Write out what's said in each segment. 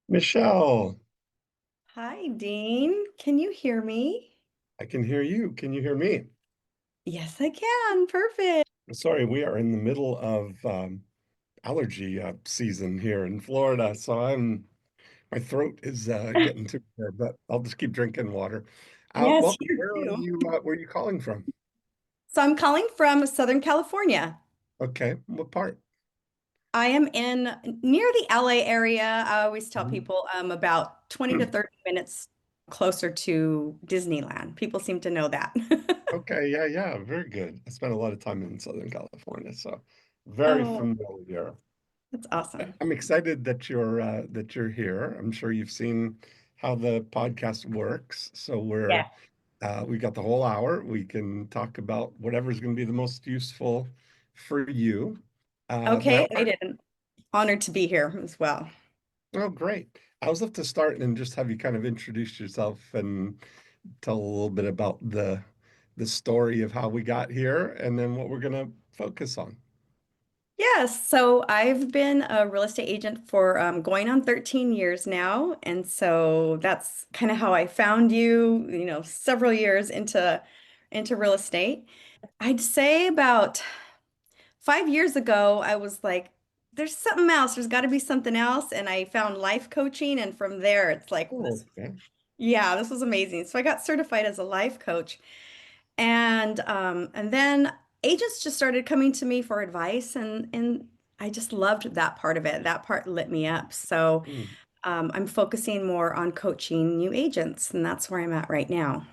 Michelle, Hi, Dean. Can you hear me? I can hear you. Can you hear me? Yes, I can. Perfect. Sorry, we are in the middle of allergy season here in Florida, so my throat is getting too bad, but I'll just keep drinking water. Yes, Well, here too. where are you calling from? So I'm calling from Southern California. Okay, what part? I am in near the LA area. I always tell Mhm. people about 20 to 30 minutes closer to Disneyland. People seem to know that. Okay, yeah, yeah, very good. I spent a lot of time in Southern California, so very Oh, familiar. that's awesome. I'm excited that you're here. I'm sure you've seen how the podcast works. So Yeah. we got the whole hour. We can talk about whatever's going to be the most useful for you. But Okay, I did. Honored to be here as well. oh, great. I was love to start and just have you kind of introduce yourself and tell a little bit about the story of how we got here and then what we're going to focus on. Yes, so I've been a real estate agent for going on 13 years now. And so that's kind of how I found you, several years into real estate. I'd say about 5 years ago, I was like, there's something else. There's got to be something else. And I found life coaching. And from there, it's like Oh, this, okay. yeah, this was amazing. So I got certified as a life coach. And then agents just started coming to me for advice and I just loved that part of it. That part lit me up. So Hmm. I'm focusing more on coaching new agents, and that's where I'm at right now.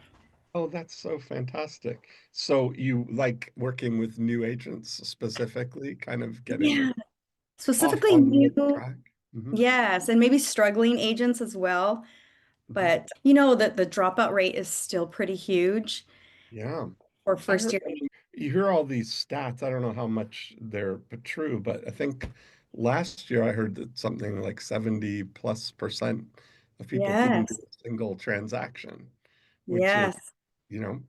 Oh, that's so fantastic. So you like working with new agents specifically, kind of getting Yeah. off Specifically on the right new, track? Hmm. yes, and maybe struggling agents as well. Hmm. But that the dropout rate is still pretty huge Yeah. for I first heard, year. I mean, you hear all these stats. I don't know how much they're true, but I think last year I heard that something like 70+% of people didn't do Yes. a single transaction, which is, Yes. you know,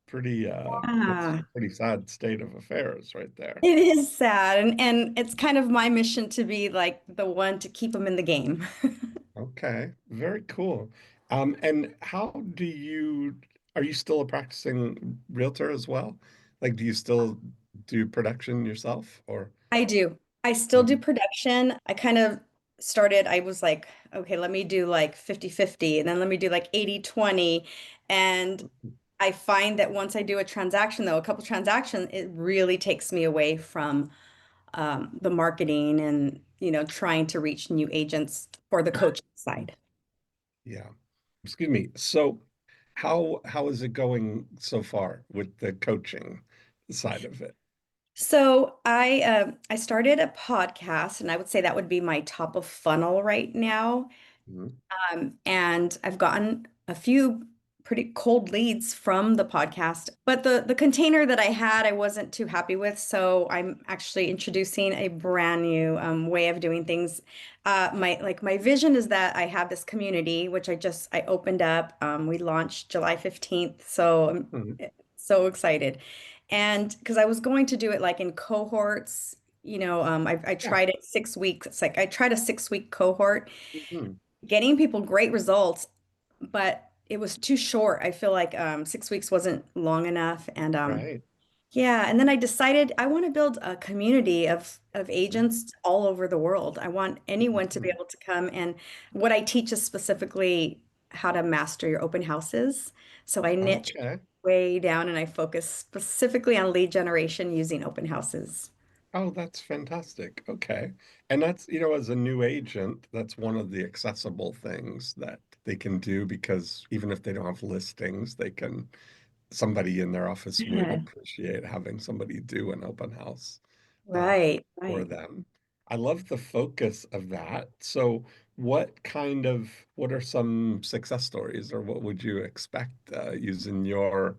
that's Yeah. a pretty sad state of affairs right there. It is sad, and it's kind of my mission to be like the one to keep them in the game. Okay, very cool. And are you still a practicing realtor as well? Like, do you still do production yourself or? I do. I still do Mhm. production. I kind of started, I was like, okay, let me do like 50-50, and then let me do like 80-20. And I find that once I do a transaction, though, a couple transactions, it really takes me away from the marketing and, trying to reach new agents for the coaching side. Yeah. Excuse me. So how is it going so far with the coaching side of it? So I started a podcast, and I would say that would be my top of funnel right now. Mhm. And I've gotten a few pretty cold leads from the podcast, but the container that I had, I wasn't too happy with. So I'm actually introducing a brand new way of doing things. My vision is that I have this community, which I opened up. We launched July 15th, so I'm Mhm. so excited. And because I was going to do it like in cohorts. I Yeah. tried it 6 weeks. It's like I tried a 6 week cohort, Mhm. getting people great results, but it was too short. I feel like 6 weeks wasn't long enough. And Right. yeah, and then I decided I want to build a community of agents all over the world. I want anyone to be Mhm. able to come. And what I teach is specifically how to master your open houses. So I niche Okay. way down and I focus specifically on lead generation using open houses. Oh, that's fantastic. Okay. And that's, as a new agent, that's one of the accessible things that they can do because even if they don't have listings, somebody in their office would Yeah. appreciate having somebody do an open house uh, Right, for right. them. I love the focus of that. So, what are some success stories, or what would you expect using your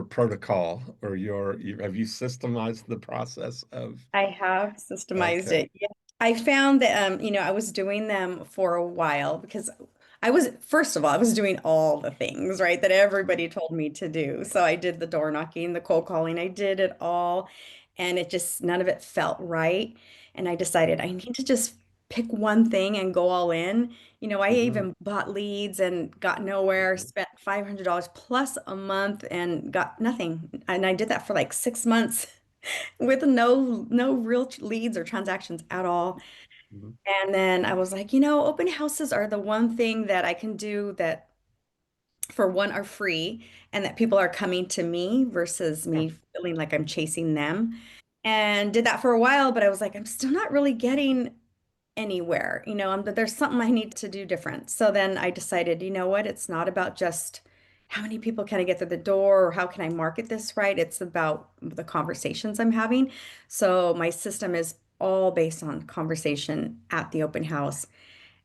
protocol or have you systemized the process of, I have systemized okay. it. Yeah. I found that I was doing them for a while because first of all, I was doing all the things, right, that everybody told me to do. So I did the door knocking, the cold calling, I did it all, and it just none of it felt right. And I decided I need to just pick one thing and go all in. I Hmm. even bought leads and got nowhere, Hmm. spent $500 plus a month and got nothing. And I did that for like 6 months with no real leads or transactions at all. Hmm. And then I was like, open houses are the one thing that I can do that for one are free and that people are coming to me versus Yeah. me feeling like I'm chasing them. And did that for a while, but I was like, I'm still not really getting anywhere. There's something I need to do different. So then I decided, you know what? It's not about just how many people can I get through the door or how can I market this right? It's about the conversations I'm having. So my system is all based on conversation at the open house.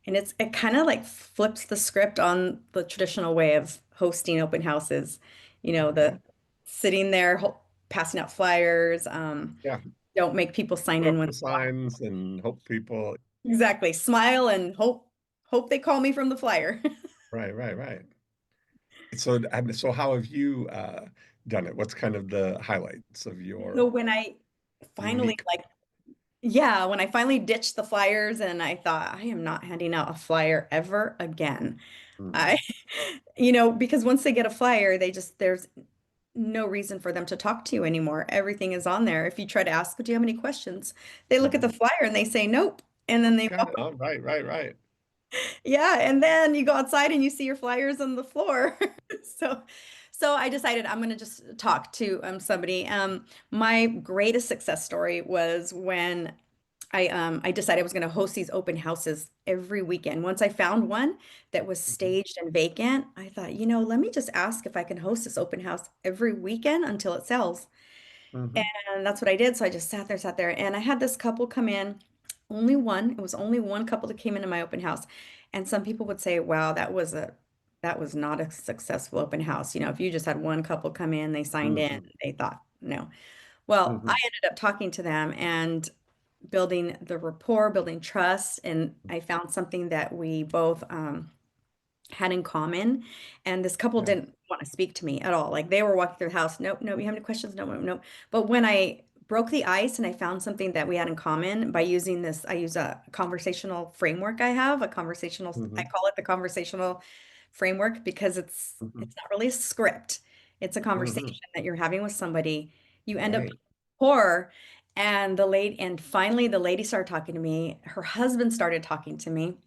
And it kind of like flips the script on the traditional way of hosting open houses. The Okay. sitting there passing out flyers, Yeah. don't make people sign Put in up when the signs and hope people. exactly smile and hope they call me from the flyer. Right, right, right. So, so how have you done it? What's kind of the highlights of So your when I finally unique? like yeah, when I finally ditched the flyers and I thought I am not handing out a flyer ever again. I Mhm. because once they get a flyer, there's no reason for them to talk to you anymore. Everything is on there. If you try to ask, do you have any questions? They look at the Mhm. flyer and they say nope. And then they Okay. walk. Oh, right, right, right. Yeah, and then you go outside and you see your flyers on the floor. So, so I decided I'm going to just talk to somebody. My greatest success story was when I decided I was going to host these open houses every weekend. Once I found one that was Hmm. staged and vacant, I thought, let me just ask if I can host this open house every weekend until it sells. Hmm. And that's what I did. So I just sat there, and I had this couple come in. Only one. It was only one couple that came into my open house. And some people would say, wow, that was not a successful open house. If you just had one couple come in, they signed in, Hmm. they thought, no. Well, I Hmm. ended up talking to them and building the rapport, building trust, and I found something that we both had in common. And this couple Yeah. didn't want to speak to me at all. Like they were walking through the house. Nope, nope. You have any questions? No, no, no. But when I broke the ice and I found something that we had in common by using this, I use a conversational framework I have, I Hmm. call it the conversational framework because Hmm. it's not really a script. It's a Hmm. conversation that you're having with somebody. You end up Right. poor. And finally the lady started talking to me. Her husband started talking to me.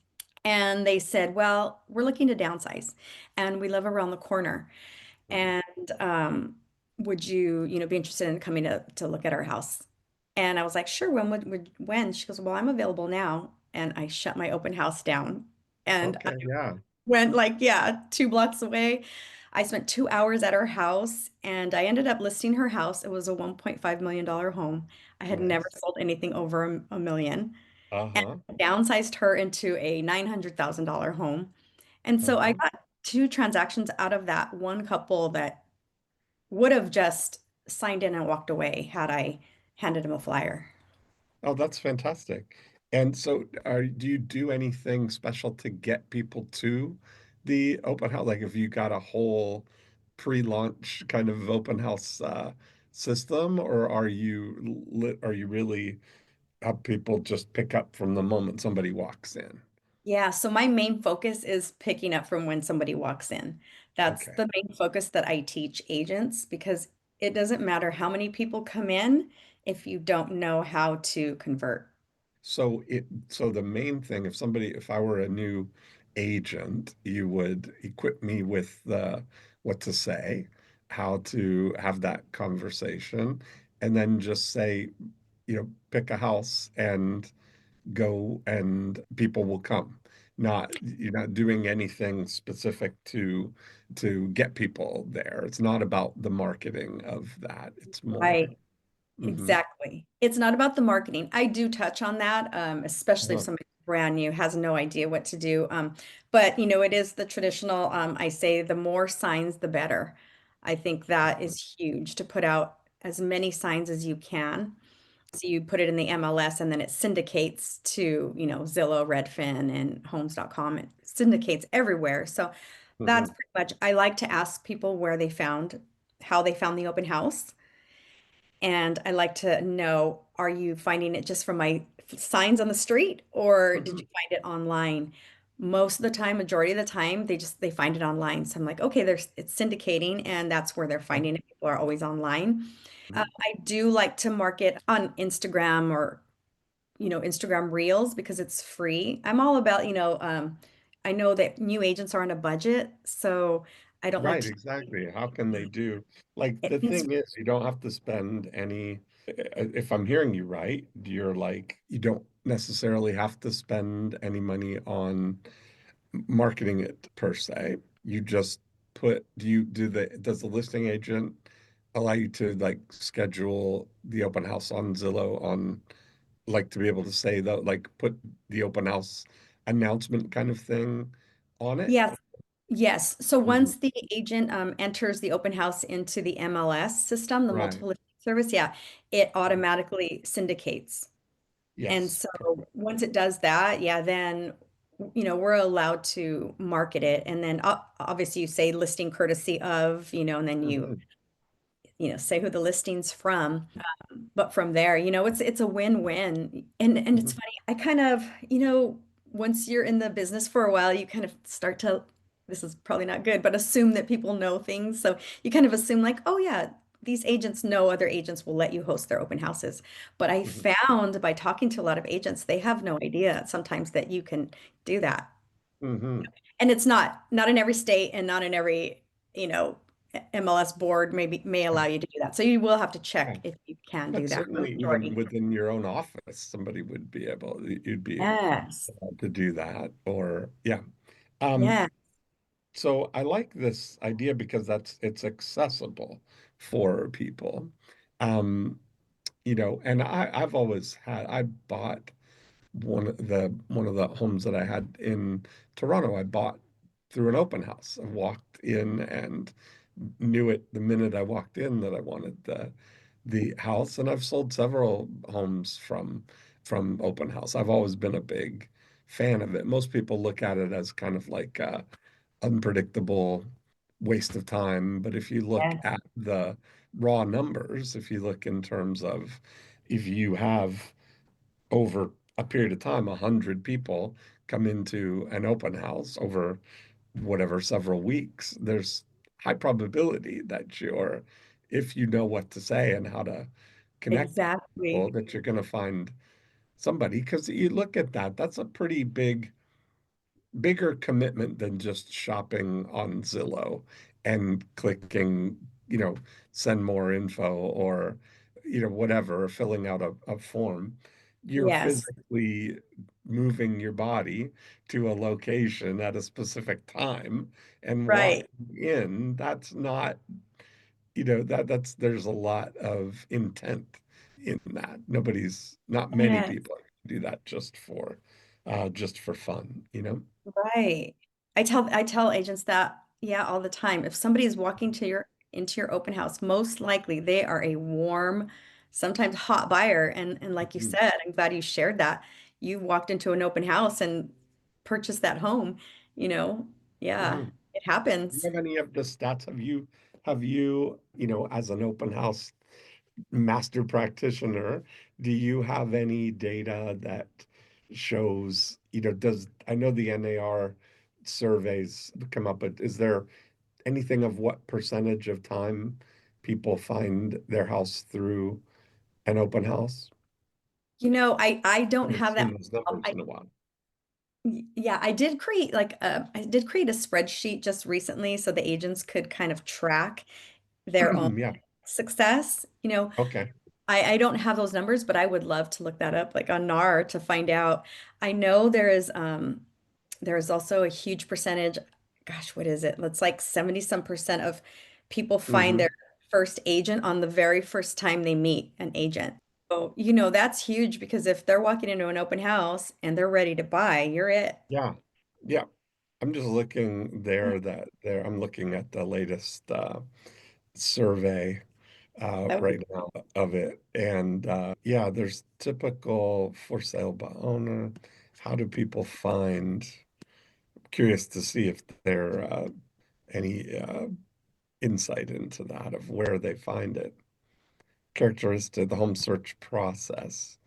And they said, well, we're looking to downsize and we live around the corner. Hmm. And would you, be interested in coming to look at our house? And I was like, sure, when? She goes, well, I'm available now. And I shut my open house down and I Okay. Yeah. went like, yeah, 2 blocks away. I spent 2 hours at her house and I ended up listing her house. It was a $1.5 million home. I had never Nice. sold anything over a million and Uh-huh. downsized her into a $900,000 home. And so I Uh-huh. got two transactions out of that one couple that would have just signed in and walked away had I handed him a flyer. Oh, that's fantastic. And so do you do anything special to get people to the open house? Like if you got a whole pre-launch kind of open house system, or are you really have people just pick up from the moment somebody walks in? Yeah, so my main focus is picking up from when somebody walks in. That's Okay. the main focus that I teach agents because it doesn't matter how many people come in if you don't know how to convert. So the main thing, if I were a new agent, you would equip me with the what to say, how to have that conversation, and then just say, pick a house and go and people will come. You're not doing anything specific to get people there. It's not about the marketing of that. It's more. Right. Hmm. Exactly. It's not about the marketing. I do touch on that, especially if Uh-huh. somebody's brand new, has no idea what to do. But it is the traditional, I say the more signs, the better. I think that is huge to put out as many signs as you can. So you put it in the MLS and then it syndicates to, Zillow, Redfin, and Homes.com. It syndicates everywhere. So that's Hmm. pretty much, I like to ask people how they found the open house. And I like to know, are you finding it just from my signs on the street, or did Mhm. you find it online? Most of the time, majority of the time, they find it online. So I'm like, okay, it's syndicating, and that's where they're Okay. finding it. People are always online. Mhm. I do like to market on Instagram, or Instagram Reels, because it's free. I'm all about, I know that new agents are on a budget, so I don't like Right, to. exactly. How can they do? Like the It's thing is, you don't have to spend any. If I'm hearing you right, you're like you don't necessarily have to spend any money on marketing it per se. You just does the listing agent allow you to like schedule the open house on Zillow on like to be able to say that like put the open house announcement kind of thing on it? Yes, yes. So Mhm. once the agent enters the open house into the MLS system, the Right. multiple listing service, yeah, it automatically syndicates. And Yes. so Perfect. once it does that, yeah, then we're allowed to market it. And then obviously you say listing courtesy of, and then Mhm. say who the listing's from. But from there, it's a win-win. And it's Mhm. funny, I kind of, once you're in the business for a while, you kind of start to, this is probably not good, but assume that people know things. So you kind of assume like, oh yeah, these agents know other agents will let you host their open houses. But I Mhm. found by talking to a lot of agents, they have no idea sometimes that you can do that. Mhm. And it's not in every state, and not in every, you know, MLS board may allow Yeah. you to do that. So you will have to Yeah. check if you can do But that. certainly even Majority. within your own office, somebody would be able, you'd be Yes. able to do that. Or yeah. Um, Yeah. so I like this idea because it's accessible for people. Um, and I've always had I bought one of the homes that I had in Toronto, I bought through an open house. I walked in and knew it the minute I walked in that I wanted the house, and I've sold several homes from open house. I've always been a big fan of it. Most people look at it as kind of like a unpredictable waste of time, but if you look Yes. at the raw numbers, if you look in terms of if you have over a period of time, 100 people come into an open house over whatever several weeks, there's high probability that if you know what to say and how to connect with people, Exactly. that you're going to find somebody. Because you look at that, that's a pretty bigger commitment than just shopping on Zillow and clicking, you know, send more info or, whatever, or filling out a form. You're Yes. physically moving your body to a location at a specific time and Right. walking in. That's not, that's there's a lot of intent in that. Not many Yes. people do that just for fun, Right. I tell agents that, yeah, all the time. If somebody is walking into your open house, most likely they are a warm, sometimes hot buyer. And like you Mhm. said, I'm glad you shared that. You walked into an open house and purchased that home, you know. Yeah, Mhm. it Do you happens. have any of the stats? Have you, as an open house master practitioner, do you have any data that shows, I know the NAR surveys come up, but is there anything of what percentage of time people find their house through an open house? I don't Haven't have that. seen those numbers in a while. Yeah, I did create a spreadsheet just recently so the agents could kind of track their own Yeah. success. Okay. I don't have those numbers, but I would love to look that up, like on NAR, to find out. I know there is also a huge percentage, gosh, what is it? It's like 70 some percent of people find Hmm. their first agent on the very first time they meet an agent. So, that's huge, because if they're walking into an open house and they're ready to buy, you're it. Yeah. Yeah. I'm just looking there. I'm looking at the latest survey That would right now of it. And yeah, there's typical for sale by owner. How do people find? Curious to see if there any insight into that of where they find it. Characteristic, the home search process.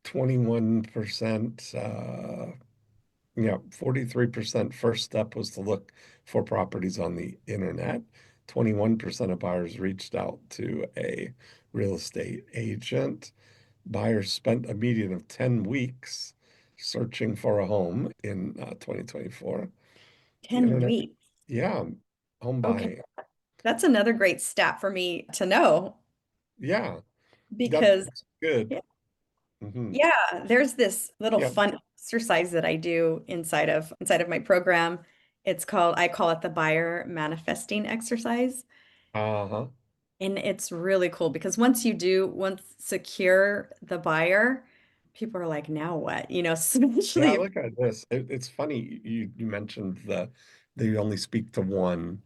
21%, yeah, 43% first step was to look for properties on the internet. 21% of buyers reached out to a real estate agent. Buyers spent a median of 10 weeks searching for a home in 2024. The 10 internet, weeks. yeah, home Okay. buying. That's another great stat for me to know Yeah, because that's good. yeah, Hmm. yeah, there's this little Yeah. fun exercise that I do inside of my program. I call it the buyer manifesting exercise. Uh-huh. And it's really cool because once secure the buyer, people are like, now what? Yeah, Especially if, look at this. It's funny you mentioned that you only speak to one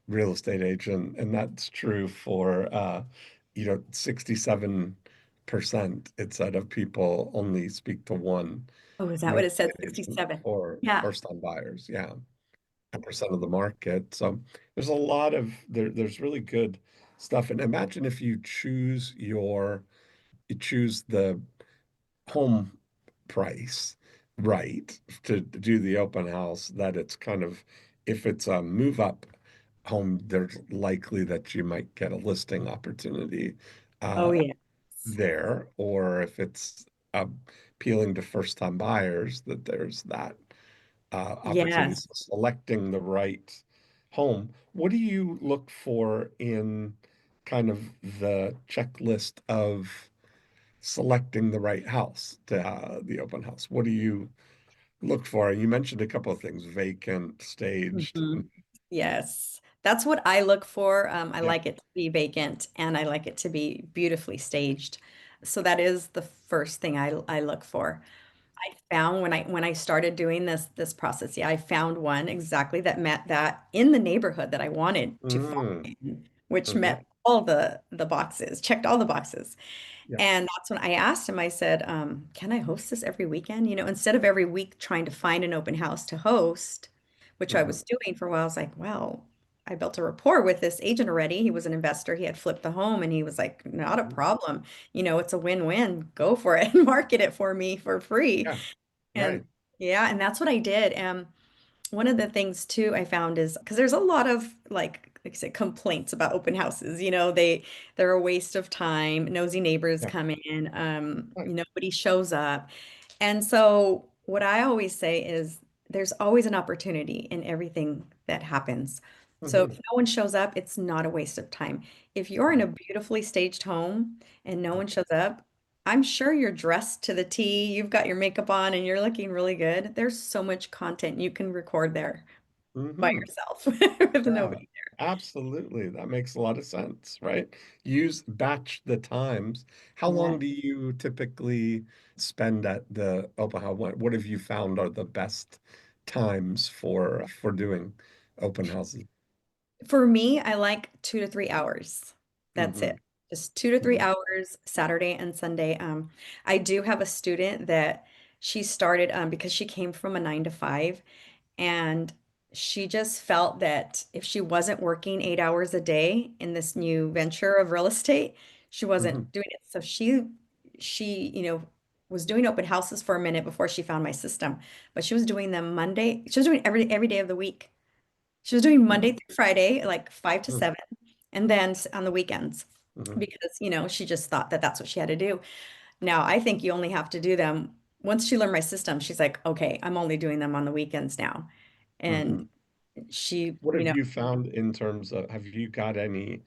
real estate agent, and that's true for 67% it said of people only speak to one oh, is that real what it said? estate agent 67. for Yeah. first-time buyers. Yeah, 10% of the market. So there's a lot of there's really good stuff. And imagine if you choose the home price right to do the open house, that it's kind of, if it's a move up home, there's likely that you might get a listing opportunity Oh, uh, yeah. there, or if it's appealing to first time buyers, that there's that opportunity. Yes. So selecting the right home. What do you look for in kind of the checklist of selecting the right house to the open house? What do you look for? You mentioned a couple of things, vacant, staged. Mhm. Yes. That's what I look for. I Yeah. like it to be vacant and I like it to be beautifully staged. So that is the first thing I look for. I found when I started doing this process, yeah, I found one exactly that met that in the neighborhood that I wanted to Mm, find, which hmm. met all the boxes, checked all the boxes. Yeah. And that's when I asked him, I said, can I host this every weekend? Instead of every week trying to find an open house to host, which I Hmm. was doing for a while, I was like, well, I built a rapport with this agent already. He was an investor. He had flipped the home and he was like, not a problem. It's a win-win. Go for it and market it for me for free. Yeah. And Right. yeah, and that's what I did. And one of the things too I found is because there's a lot of like I said, complaints about open houses. They're a waste of time. Nosy neighbors Yeah. come in. Right. Nobody shows up. And so what I always say is there's always an opportunity in everything that happens. So if Hmm. no one shows up, it's not a waste of time. If you're in a beautifully staged home and no one shows up, I'm sure you're dressed to the T, you've got your makeup on and you're looking really good. There's so much content you can record there by Hmm. yourself with Yeah, nobody absolutely. That makes a lot of sense, right? Batch the times. How there. Yeah. long do you typically spend at the open house? What have you found are the best times for doing open houses? For me, I like 2 to 3 hours. That's Hmm. it. Just 2 to 3 Hmm. hours, Saturday and Sunday. I do have a student that she started because she came from a 9 to 5, and she just felt that if she wasn't working 8 hours a day in this new venture of real estate, she Hmm. wasn't doing it. So she was doing open houses for a minute before she found my system, but she was doing them Monday. She was doing every day of the week. She was doing Monday through Friday, like 5 to 7, and then on the weekends Hmm. because, she just thought that that's what she had to do. Now, I think you only have to do them once she learned my system. She's like, okay, I'm only doing them on the weekends now. Hmm. And she, What have you found in terms of, have you got any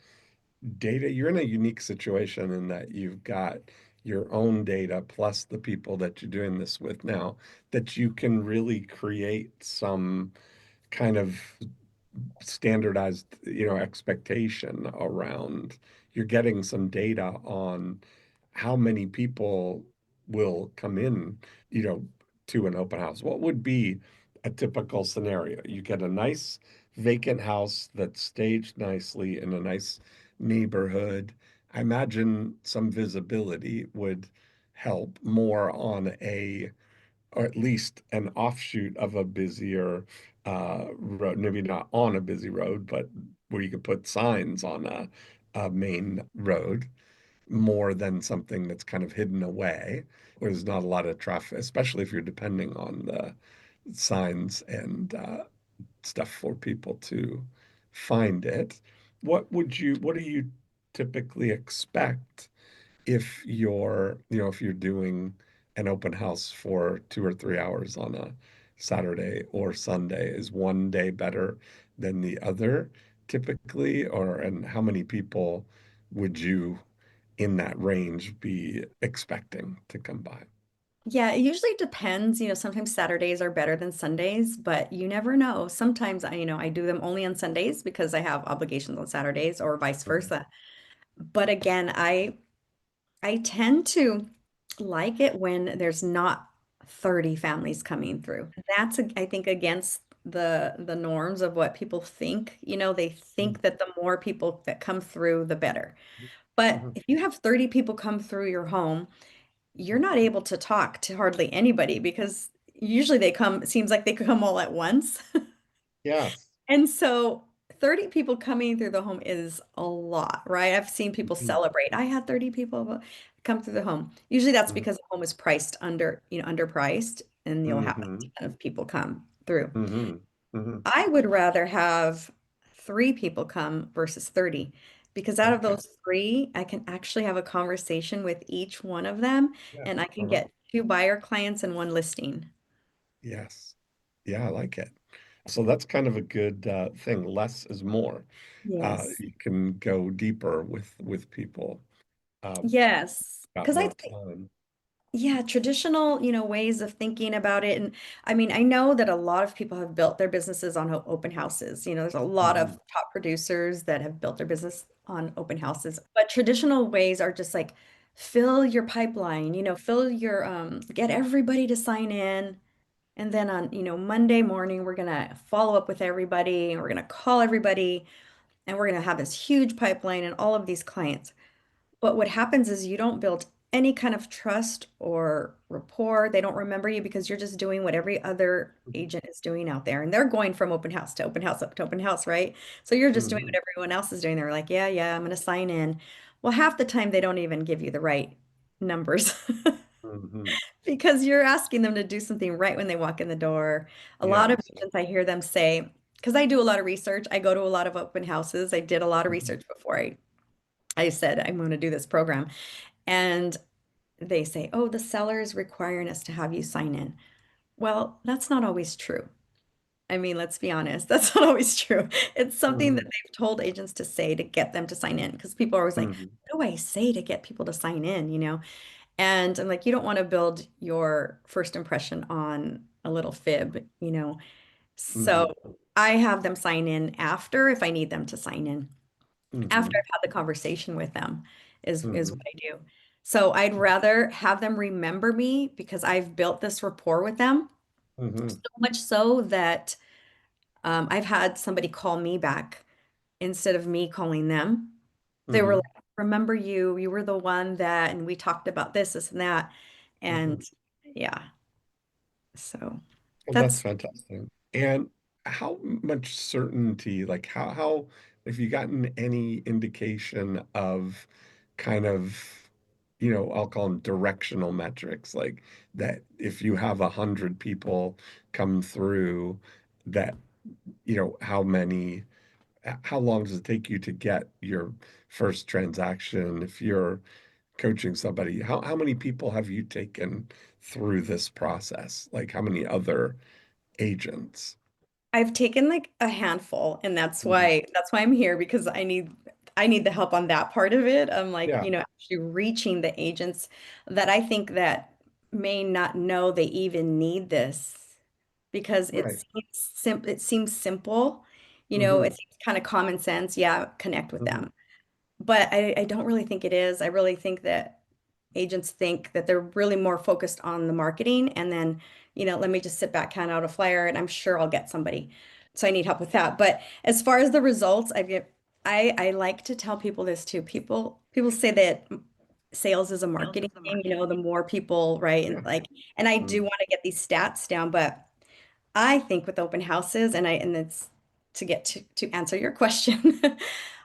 data? You're in a unique situation in that you've got your own data plus the people that you're doing this with now, that you can really create some kind of standardized, expectation around. You're getting some data on how many people will come in, you know, to an open house. What would be a typical scenario? You get a nice vacant house that's staged nicely in a nice neighborhood. I imagine some visibility would help more on a, or at least an offshoot of a busier road, maybe not on a busy road, but where you could put signs on a main road. more than something that's kind of hidden away, where there's not a lot of traffic, especially if you're depending on the signs and stuff for people to find it. What do you typically expect if if you're doing an open house for 2 or 3 hours on a Saturday or Sunday? Is one day better than the other typically, and how many people would you in that range be expecting to come by? Yeah, it usually depends. Sometimes Saturdays are better than Sundays, but you never know. Sometimes I do them only on Sundays because I have obligations on Saturdays or vice Okay. versa. But again, I tend to like it when there's not 30 families coming through. That's, I think, against the norms of what people think. They think that the more people that come through, the better. But Mhm. if you have 30 people come through your home, you're not able to talk to hardly anybody because usually they come, it seems like they come all at once. Yes. And so 30 people coming through the home is a lot, right? I've seen people Mhm. celebrate. I had 30 people come through the home. Usually that's Mhm. because the home is priced underpriced, and you'll have Mhm. a ton of people come through. Mhm. Mhm. I would rather have 3 people come versus 30 because out of Okay. those three, I can actually have a conversation with each one of them Yeah. and I can Uh-huh. get 2 buyer clients and 1 listing. Yes. Yeah, I like it. So that's kind of a good thing. Less is more. Yes. You can go deeper with people. Yes. Got Because I more think, time. yeah, traditional, ways of thinking about it. And I mean, I know that a lot of people have built their businesses on open houses. There's a lot of Hmm. top producers that have built their business on open houses. But traditional ways are just like fill your pipeline, fill your get everybody to sign in. And then on, Monday morning, we're gonna follow up with everybody and we're gonna call everybody and we're gonna have this huge pipeline and all of these clients. But what happens is you don't build any kind of trust or rapport. They don't remember you because you're just doing what every other agent is doing out there. And they're going from open house to open house up to open house, right? So you're just doing Hmm. what everyone else is doing. They're like, yeah, yeah, I'm going to sign in. Well, half the time they don't even give you the right numbers Hmm. because you're asking them to do something right when they walk in the door. A lot of Yes. agents, I hear them say, because I do a lot of research, I go to a lot of open houses. I did a lot of Mhm. research before I said I'm going to do this program. And they say, oh, the seller is requiring us to have you sign in. Well, that's not always true. I mean, let's be honest, that's not always true. It's something that Hmm. they've told agents to say to get them to sign in because people are always like, Hmm. what do I say to get people to sign in? And I'm like, you don't want to build your first impression on a little fib. Hmm. So I have them sign in after if I need them to sign in after Hmm. I've had the conversation with them is what Hmm. I do. So I'd rather have them remember me because I've built this rapport with them so Hmm. much so that I've had somebody call me back instead of me calling them. They were like, Hmm. remember you, you were the one that, and we talked about this and that. Hmm. And yeah, so Well, that's that's fantastic. And how much certainty, like how have you gotten any indication of kind of, I'll call them directional metrics, like that if you have 100 people come through, that, how long does it take you to get your first transaction? If you're coaching somebody, how many people have you taken through this process? Like how many other agents? I've taken like a handful, and that's Mhm. why that's why I'm here because I need the help on that part of it. I'm like, Yeah, actually reaching the agents that I think that may not know they even need this because right. it seems simple, it Hmm. seems kind of common sense. Yeah, connect with Hmm. them. But I don't really think it is. I really think that agents think that they're really more focused on the marketing and then, let me just sit back, hand out a flyer, and I'm sure I'll get somebody. So I need help with that. But as far as the results, I like to tell people this too. People say that sales is a marketing thing, the more people, right? Yeah. And I do Mm. want to get these stats down, but I think with open houses, and it's to get to answer your question,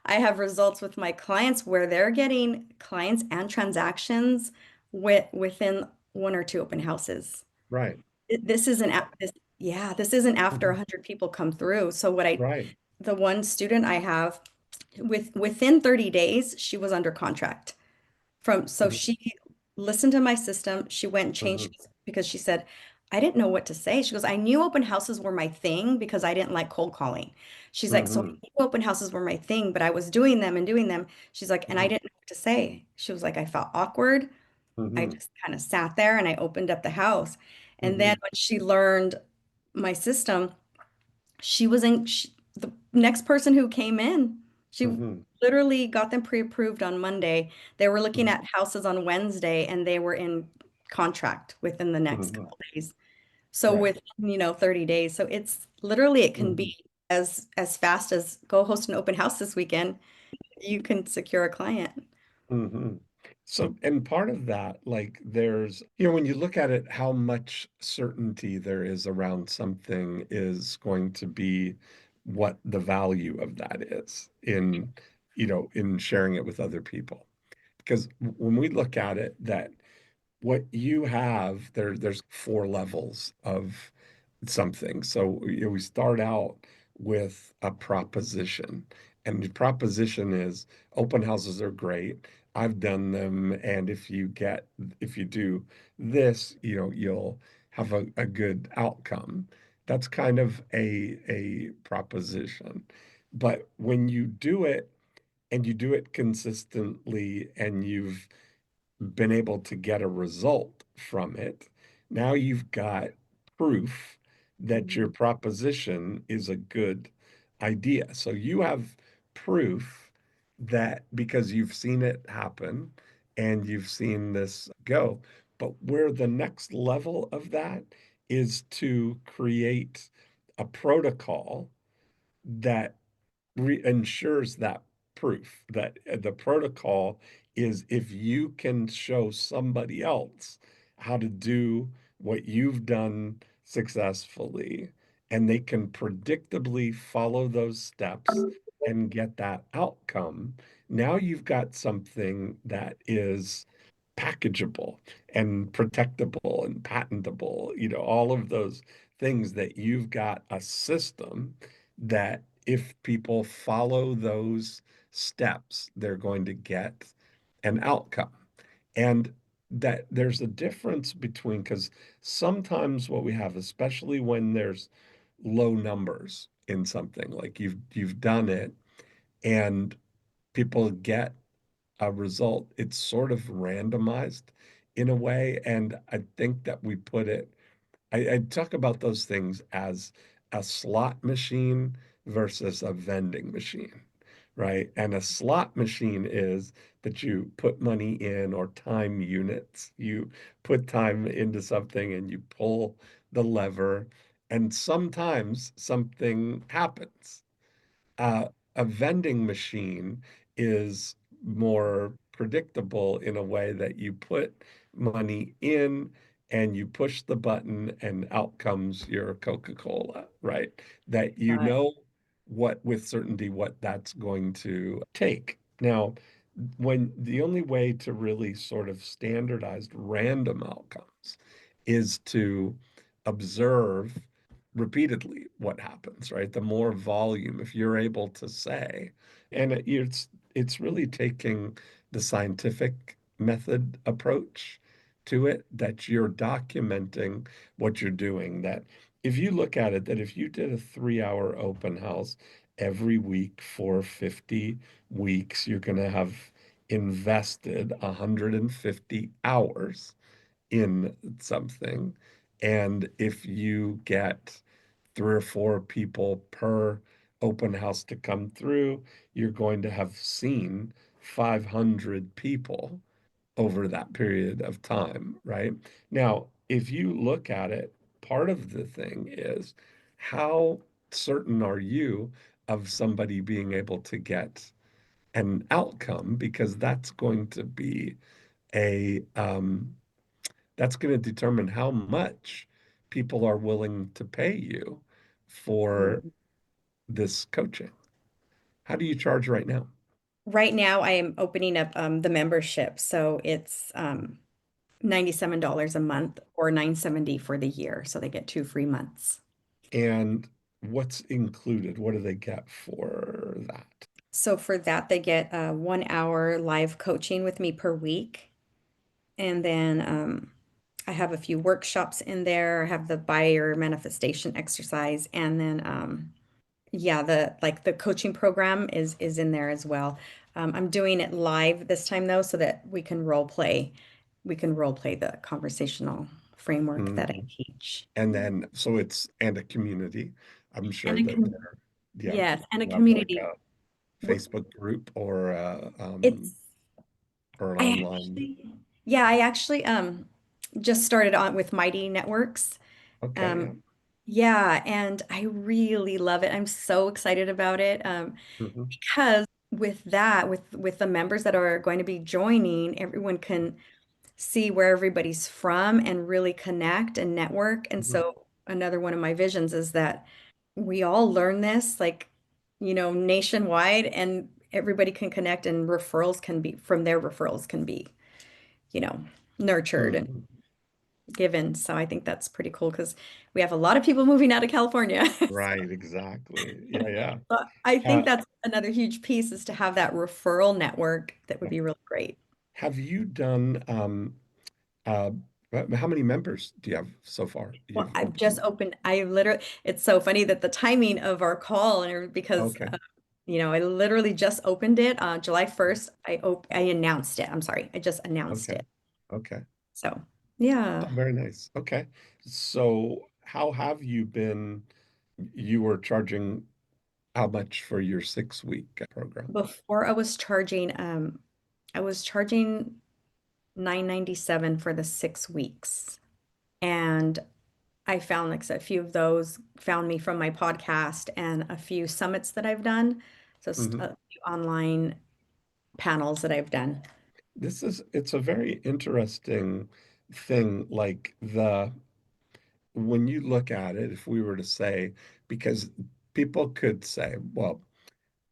I have results with my clients where they're getting clients and transactions within one or two open houses. Right. This isn't this, yeah, this isn't after Mhm. 100 people come through. So Right. the one student I have within 30 days, she was under contract. So Mhm. she listened to my system. She went and changed Mhm. because she said, I didn't know what to say. She goes, I knew open houses were my thing because I didn't like cold calling. She's like, so I Mhm. knew open houses were my thing, but I was doing them and doing them. She's like, and I Mhm. didn't know what to say. She was like, I felt awkward. I Mhm. just kind of sat there and I opened up the house. And then Mhm. when she learned my system, the next person who came in, she Mhm. literally got them pre-approved on Monday. They were looking Mhm. at houses on Wednesday and they were in contract within the next Mhm. couple days. So Right. with, 30 days. So it's literally it can Mhm. be as fast as go host an open house this weekend. You can secure a client. Hmm. So, and part of that, like when you look at it, how much certainty there is around something is going to be what the value of that is in sharing it with other people. Because when we look at it, that what you have there's four levels of something. So we start out with a proposition, and the proposition is open houses are great. I've done them, and if you do this, you'll have a good outcome. That's kind of a proposition. But when you do it and you do it consistently and you've been able to get a result from it, now you've got proof that your Mhm. proposition is a good idea. So you have proof that because you've seen it happen and you've seen this go. But where the next level of that is to create a protocol that ensures that proof that the protocol is if you can show somebody else how to do what you've done successfully and they can predictably follow those steps and get that outcome, now you've got something that is packageable and protectable and patentable, all of those things that you've got a system that if people follow those steps, they're going to get an outcome. And that there's a difference between, because sometimes what we have, especially when there's low numbers in something, like you've done it and people get a result, it's sort of randomized in a way. And I think that we put it I talk about those things as a slot machine versus a vending machine, right? And a slot machine is that you put money in or time units. You put time into something and you pull the lever, and sometimes something happens. A vending machine is more predictable in a way that you put money in and you push the button and out comes your Coca-Cola, right? That you Got know what with certainty what that's going to take. Now, when the only way to really sort of standardized random outcomes is to observe repeatedly what happens, right? The more volume, if you're able to say, and it's really taking the scientific method approach to it, that you're documenting what you're doing. That if you look at it, that if you did a 3-hour open house every week for 50 weeks, you're going to have invested 150 hours in something. And if you get three or four people per open house to come through, you're going to have seen 500 people over that period of time, right? Now, if you look at it, part of the thing is how certain are you of somebody being able to get an outcome? Because a that's going to determine how much people are willing to pay you for it. this coaching? How do you charge right now? Right now, I am opening up the membership, so it's $97 a month or 970 for the year, so they get 2 free months. And what's included? What do they get for that? So for that, they get 1 hour live coaching with me per week. And then I have a few workshops in there. I have the buyer manifestation exercise. And then yeah, the coaching program is in there as well. I'm doing it live this time though, so that we can role play. We can role play the conversational framework that I Mhm. teach. And then, so it's, and a community. I'm And sure a that com there, yeah, yes, and a you have like community. a W- Facebook group It's or an I online. actually yeah, I actually just started on with Mighty Networks. Okay, Um yeah. yeah, and I really love it. I'm so excited about it. Hmm. Because with that, with the members that are going to be joining, everyone can see where everybody's from and really connect and network. And Hmm. so another one of my visions is that we all learn this like, nationwide and everybody can connect and referrals can be from their referrals can be, you know, nurtured and Hmm. given. So I think that's pretty cool because we have a lot of people moving out of California. Right, exactly. Yeah, yeah. But I think Uh, that's another huge piece is to have that referral network that would yeah. be really great. Have you done uh how many members do you have so far? Well, You've I've just opened. opened, I literally, it's so funny that the timing of our call and because, Okay. I literally just opened it July 1st. I announced it. I'm sorry. I just announced Okay. it. Okay. So, Oh, yeah. very nice. Okay. So how have you been? You were charging how much for your 6 week program? Before I was charging 997 for the 6 weeks. And I found like a few of those found me from my podcast and a few summits that I've done. So Hmm. a few online panels that I've done. It's a very interesting thing. Like when you look at it, if we were to say, because people could say, well,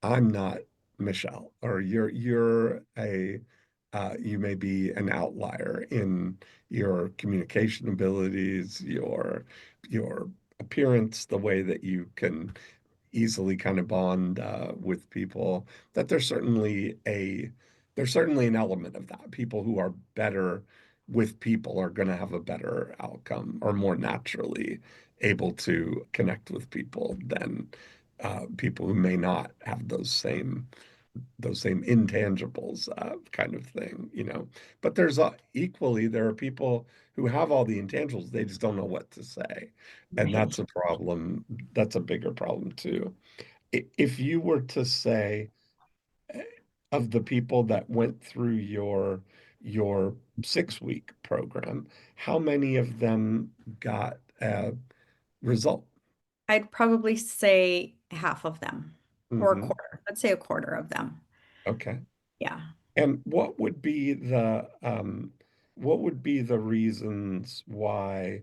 I'm not Michelle, or you may be an outlier in your communication abilities, your appearance, the way that you can easily kind of bond with people. That there's certainly an element of that. People who are better with people are going to have a better outcome, or more naturally able to connect with people than people who may not have those same intangibles kind of thing, you know. But equally there are people who have all the intangibles, they just don't know what to say, and Right. that's a problem. That's a bigger problem too. If you were to say, eh, of the people that went through your 6 week program, how many of them got a result? I'd probably say half of them or a Hmm. quarter. Let's say a quarter of them. Okay. Yeah. And what would be the reasons why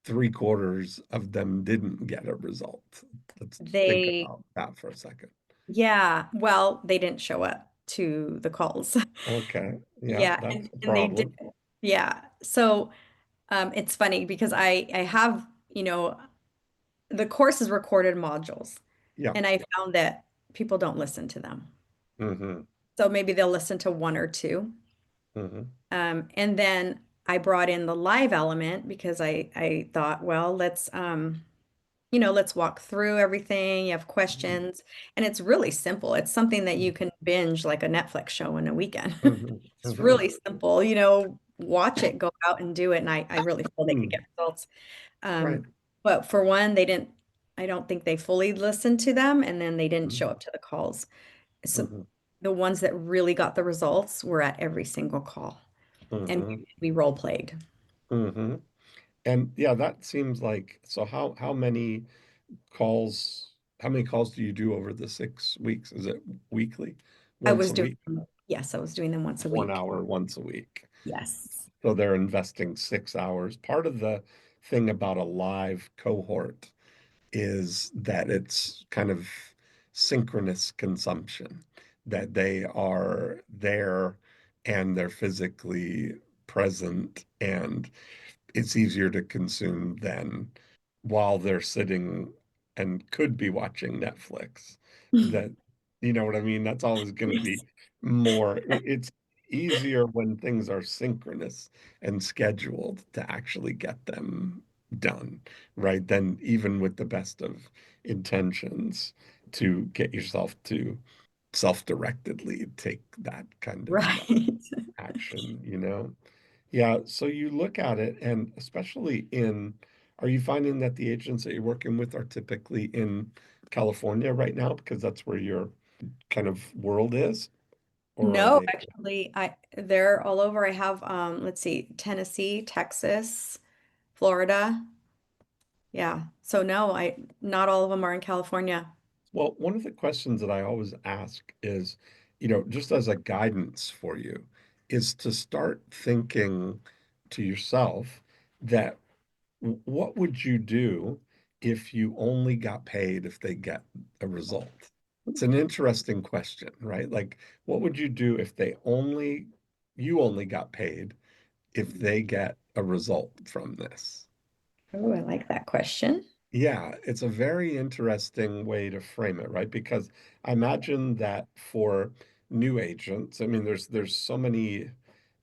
3/4 of them didn't get a result? Let's think They, about that for a second. yeah, well, they didn't show up to the calls. Okay. Yeah, Yeah, that's a and they did. problem. Yeah. So it's funny because I have, the course is recorded modules, Yeah. and I found that people don't listen to them. Hmm. So maybe they'll listen to one or two. Hmm. And then I brought in the live element because I thought, well, let's walk through everything. You have questions, and it's really simple. It's something that you can binge like a Netflix show in a weekend. Hmm. It's Hmm. really simple, watch it, go out and do it, and I really feel they could get results. Right. Um, but for one, I don't think they fully listened to them, and then they didn't show up to the calls. So Hmm. the ones that really got the results were at every single call, and Hmm. we role played. Hmm. And yeah, that seems like, so how many calls do you do over the 6 weeks? Is it weekly? I Once was a doing week? Yes, I was doing them once a One week. hour once a week. Yes. So they're investing 6 hours. Part of the thing about a live cohort is that it's kind of synchronous consumption, that they are there and they're physically present, and it's easier to consume than while they're sitting and could be watching Netflix. That, you know what I mean? That's always going to Yes. be more, it's easier when things are synchronous and scheduled to actually get them done, right? Than even with the best of intentions to get yourself to self-directedly take that kind of Right. action, you know? Yeah, so you look at it, and especially in, are you finding that the agents that you're working with are typically in California right now because that's where your kind of world is? Or are No, they, actually, they're all over. I have let's see, Tennessee, Texas, Florida. Yeah. So no, I not all of them are in California. well, one of the questions that I always ask is, just as a guidance for you, is to start thinking to yourself that what would you do if you only got paid if they get a result? It's an interesting question, right? Like, what would you do if you only got paid if they get a result from this? Oh, I like that question. Yeah, it's a very interesting way to frame it, right? Because I imagine that for new agents, I mean, there's so many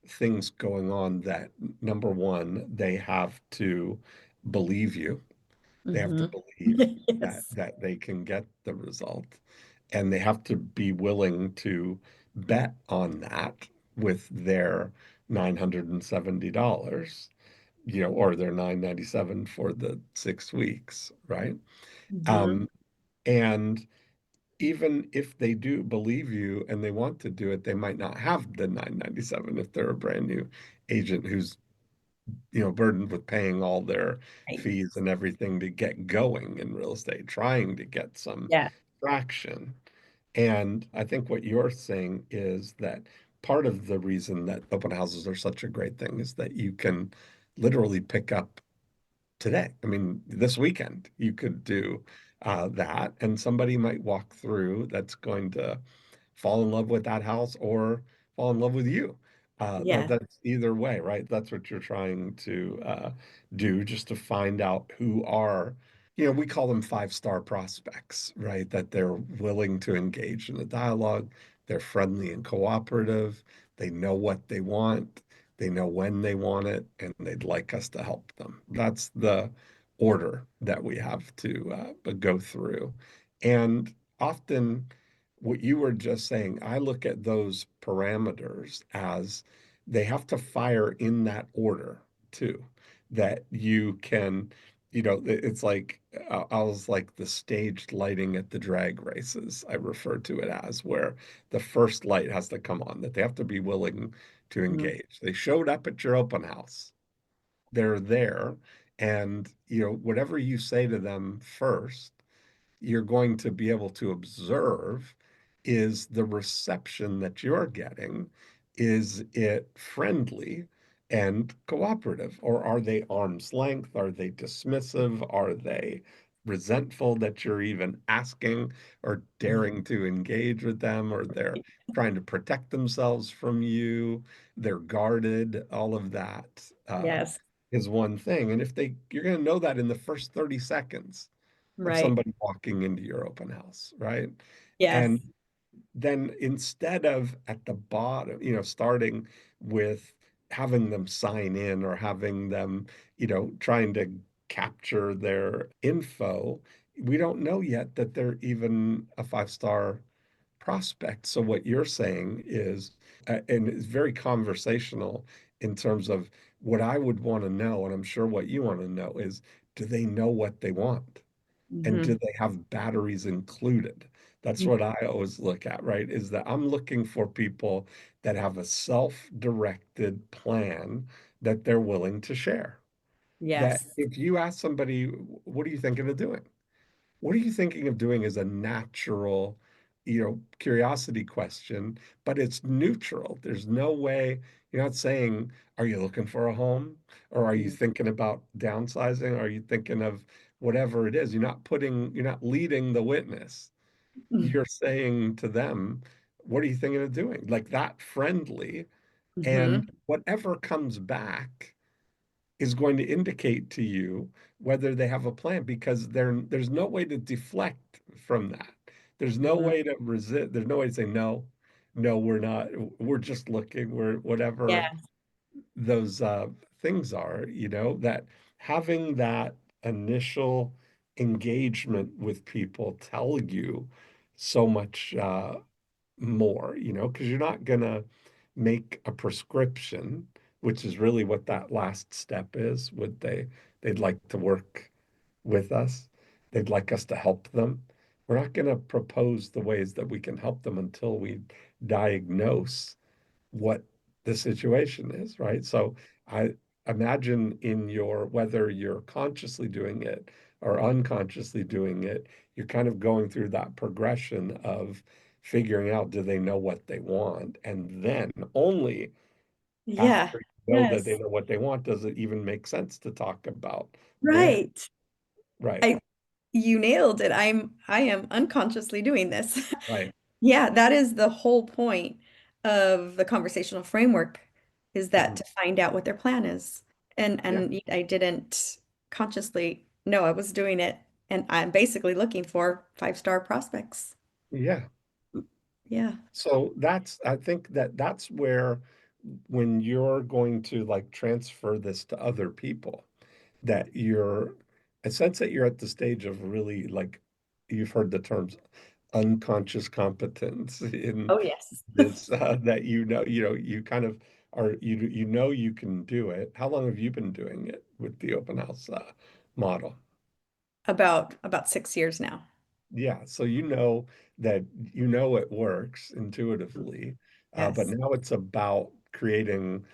things going on that number one, they have to believe you. They have to Hmm. believe that Yes. that they can get the result, and they have to be willing to bet on that with their $970, or their 997 for the 6 weeks, right? Hmm. Um, and even if they do believe you and they want to do it, they might not have the 997 if they're a brand new agent who's burdened with paying all their Right. fees and everything to get going in real estate, trying to get some Yeah. traction. And I think what you're saying is that part of the reason that open houses are such a great thing is that you can literally pick up today. I mean, this weekend you could do that, and somebody might walk through that's going to fall in love with that house or fall in love with you. Yes. That's either way, right? That's what you're trying to do, just to find out who are, we call them five-star prospects, right? That they're willing to engage in a dialogue, they're friendly and cooperative, they know what they want, they know when they want it, and they'd like us to help them. That's the order that we have to go through. And often, what you were just saying, I look at those parameters as they have to fire in that order too, that you can, it's like, I was like the staged lighting at the drag races, I refer to it as, where the first light has to come on, that they have to be willing to Mhm. engage. They showed up at your open house, they're there, and, whatever you say to them first, you're going to be able to observe is the reception that you're getting. Is it friendly and cooperative? Or are they arm's length? Are they dismissive? Are they resentful that you're even asking or daring to engage with them? Or they're trying to protect themselves from you? They're guarded. All of that Yes. is one thing. And if you're going to know that in the first 30 seconds of Right. somebody walking into your open house, right? Yes. And then instead of at the bottom, starting with having them sign in or having them, trying to capture their info, we don't know yet that they're even a five-star prospect. So what you're saying is, and it's very conversational in terms of what I would want to know, and I'm sure what you want to know is, do they know what they want? And do Hmm. they have batteries included? That's what I always look at, right? Is that I'm looking for people that have a self-directed plan that they're willing to share. That Yes. if you ask somebody, what are you thinking of doing? What are you thinking of doing is a natural, curiosity question, but it's neutral. There's no way, you're not saying, are you looking for a home? Or are you Mhm. thinking about downsizing? Are you thinking of whatever it is? You're not leading the witness. you're saying to them, what are you thinking of doing? Like that friendly. Mm-hmm. And whatever comes back is going to indicate to you whether they have a plan because there's no way to deflect from that. There's no Hmm. way to resist. There's no way to say, no, no, we're not. We're just looking. We're whatever Yes. those things are, that having that initial engagement with people tell you so much more, because you're not gonna make a prescription, which is really what that last step is. They'd like to work with us. They'd like us to help them. We're not gonna propose the ways that we can help them until we diagnose what the situation is, right? So I imagine whether you're consciously doing it or unconsciously doing it, you're kind of going through that progression of figuring out, do they know what they want? And then only Yeah. after you know that they Yes. know what they want, does it even make sense to talk about then, Right. right? I You nailed it. I am unconsciously doing this. Right. Yeah, that is the whole point of the conversational framework is that Mhm. to find out what their plan is. And Yeah. I didn't consciously know I was doing it. And I'm basically looking for five-star prospects. Yeah. Yeah. So I think that's where when you're going to like transfer this to other people, that I sense that you're at the stage of really like, you've heard the terms unconscious competence in Oh, yes. this, that you kind of you can do it. How long have you been doing it with the open house model? About 6 years now. Yeah, so that it works intuitively, but Yes. now it's about creating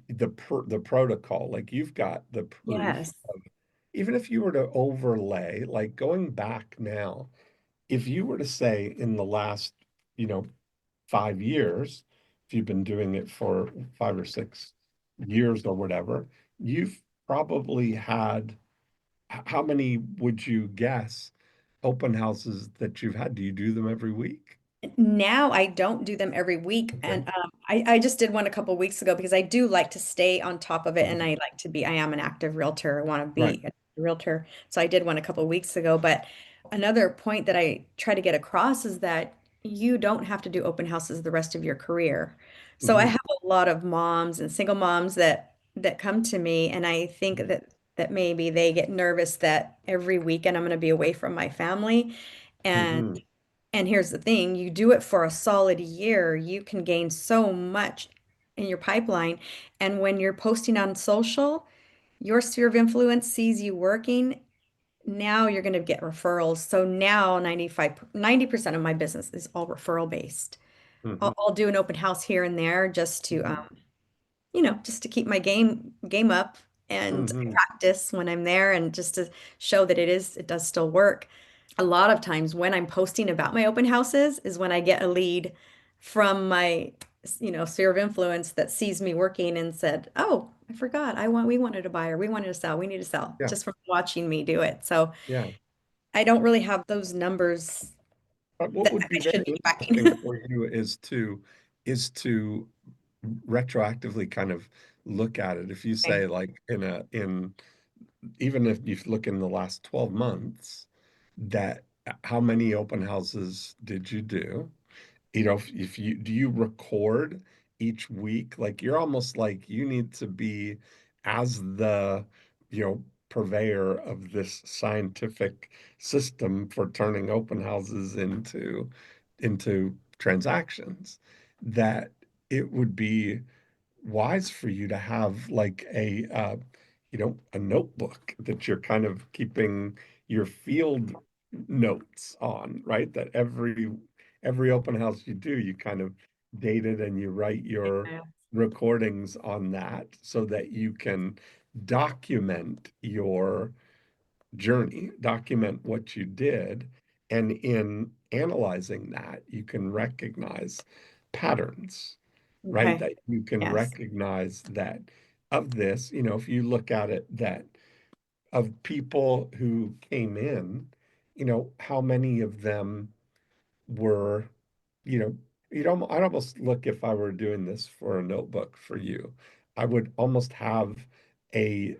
the protocol. Like you've got the proof. Yes. Even if you were to overlay, like going back now, if you were to say in the last, you know, 5 years, if you've been doing it for 5 or 6 years or whatever, you've probably had how many would you guess open houses that you've had? Do you do them every week? Now I don't do them every week, Okay. and I just did one a couple weeks ago because I do like to stay on top of it, and Mhm. I like to be. I am an active realtor. I want to Right. be a realtor, so I did one a couple weeks ago. But another point that I try to get across is that you don't have to do open houses the rest of your career. So I Hmm. have a lot of moms and single moms that come to me, and I think that maybe they get nervous that every weekend I'm going to be away from my family, and Hmm. and here's the thing, you do it for a solid year, you can gain so much in your pipeline. And when you're posting on social, your sphere of influence sees you working. Now you're going to get referrals. So now 90% of my business is all referral based. Hmm. I'll do an open house here and there just to, Hmm. just to keep my game up and I Hmm. practice when I'm there and just to show that it does still work. A lot of times when I'm posting about my open houses is when I get a lead from my, sphere of influence that sees me working and said, "Oh, I forgot. We wanted to buy or we wanted to sell. We need to sell," Yeah. just from watching me do it. So Yeah. I don't really have those numbers But what that would be I should very be interesting tracking. for you is to retroactively kind of look at it. If you Okay. say like in even if you look in the last 12 months, that how many open houses did you do? If you do you record each week? Like you're almost like you need to be as the, purveyor of this scientific system for turning open houses into transactions, that it would be wise for you to have like a notebook that you're kind of keeping your field notes on, right? That every open house you do, you kind of date it and you write your Yeah. recordings on that so that you can document your journey, document what you did, and in analyzing that, you can recognize patterns, right? Okay. That you can Yes. recognize that of this, if you look at it, that of people who came in, how many of them were, you know, I'd almost look if I were doing this for a notebook for you. I would almost have a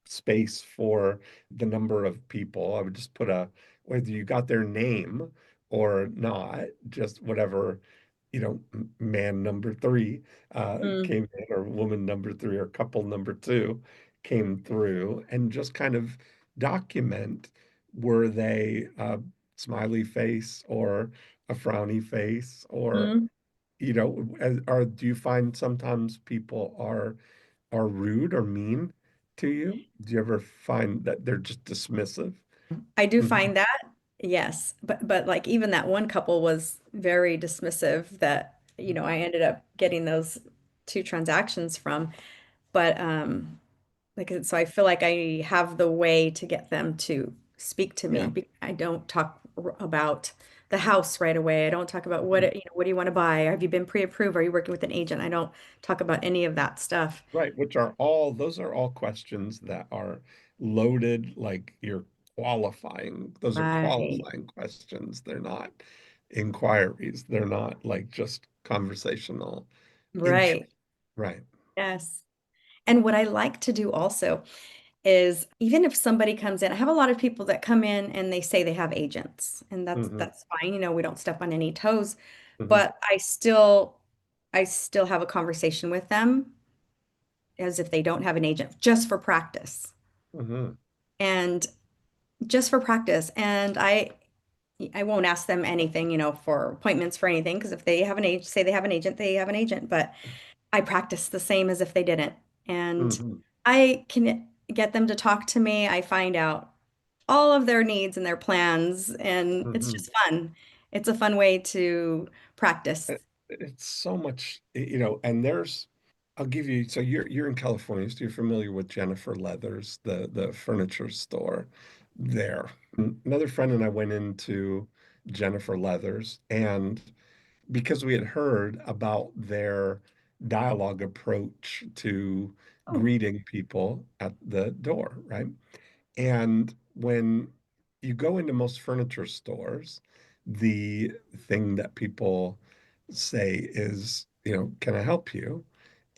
space for the number of people. I would just put whether you got their name or not, just whatever, man number three Mm, came in, or woman number three, or couple number two came through, and just kind of document, were they a smiley face or a frowny face, or, mm. or do you find sometimes people are rude or mean to you? Do you ever find that they're just dismissive? I do Hmm. find that, yes, but like even that one couple was very dismissive that, I ended up getting those two transactions from. But so I feel like I have the way to get them to speak to me. Yeah. I don't talk about the house right away. I don't talk about Mhm. what do you want to buy? Have you been pre-approved? Are you working with an agent? I don't talk about any of that stuff. Right, those are all questions that are loaded, like you're qualifying. Those are Right. qualifying questions. They're not inquiries. They're not like just conversational interest. Right. Right. Yes. And what I like to do also is even if somebody comes in, I have a lot of people that come in and they say they have agents, and that's Hmm. that's fine. We don't step on any toes, Hmm. but I still have a conversation with them as if they don't have an agent just for practice. Hmm. And just for practice. And I won't ask them anything, for appointments for anything, because if they have an agent, say they have an agent, they have an agent. But I practice the same as if they didn't. And Hmm. I can get them to talk to me. I find out all of their needs and their plans, and it's Hmm. just fun. It's a fun way to practice. It's so much, and I'll give you, so you're in California, so you're familiar with Jennifer Leathers, the furniture store there. Another friend and I went into Jennifer Leathers, and because we had heard about their dialogue approach to Oh, greeting people at the door, right? And when you go into most furniture stores, the thing that people say is, can I help you?